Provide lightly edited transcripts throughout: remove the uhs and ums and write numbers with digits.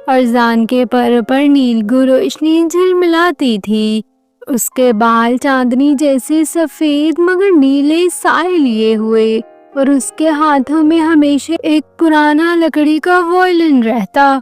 ارزان کے پر نیلگو روشنی جھلملاتی تھی۔ اس کے بال چاندنی جیسے سفید مگر نیلے سائے لیے ہوئے، اور اس کے ہاتھوں میں ہمیشہ ایک پرانا لکڑی کا وائلن رہتا۔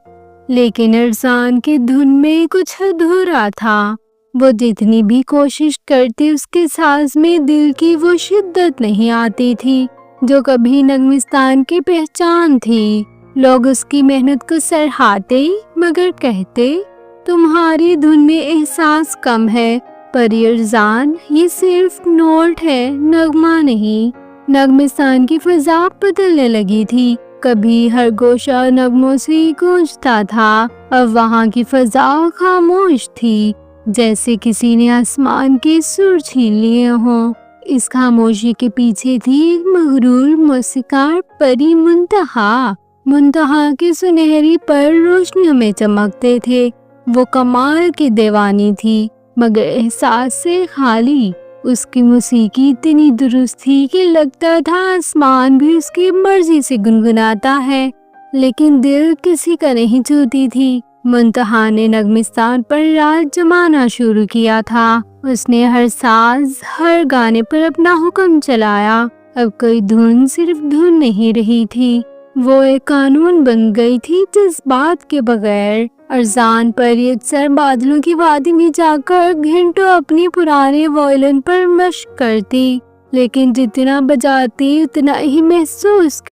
لیکن ارزان کی دھن میں کچھ ادھورا تھا۔ وہ جتنی بھی کوشش کرتی اس کے ساز میں دل کی وہ شدت نہیں آتی تھی جو کبھی نغمستان کی پہچان تھی۔ لوگ اس کی محنت کو سراہتے مگر کہتے تمہاری دھن میں احساس کم ہے، پر ارزان یہ صرف نوٹ ہے، نغمہ نہیں۔ نغمستان کی فضا بدلنے لگی تھی۔ کبھی ہر گوشہ نغموں سے گونجتا تھا، اب وہاں کی فضا خاموش تھی، جیسے کسی نے آسمان کے سر چھین لیے ہوں۔ اس خاموشی کے پیچھے تھی ایک مغرور موسیقار پری منتہا کے سنہری پر روشنیوں میں چمکتے تھے۔ وہ کمال کی دیوانی تھی مگر احساس سے خالی۔ اس کی موسیقی اتنی درست تھی کہ لگتا تھا آسمان بھی اس کی مرضی سے گنگناتا ہے، لیکن دل کسی کا نہیں چھوتی تھی۔ منتہا نے نغمستان پر راج جمانا شروع کیا تھا۔ اس نے ہر ساز، ہر گانے پر اپنا حکم چلایا۔ اب کوئی دھن صرف دھن نہیں رہی تھی، وہ ایک قانون بن گئی تھی جذبات کے بغیر۔ ارزان پر اکثر بادلوں کی وادی میں جا کر گھنٹوں اپنی پرانے وائلن پر مشق کرتی، لیکن جتنا بجاتی اتنا ہی محسوس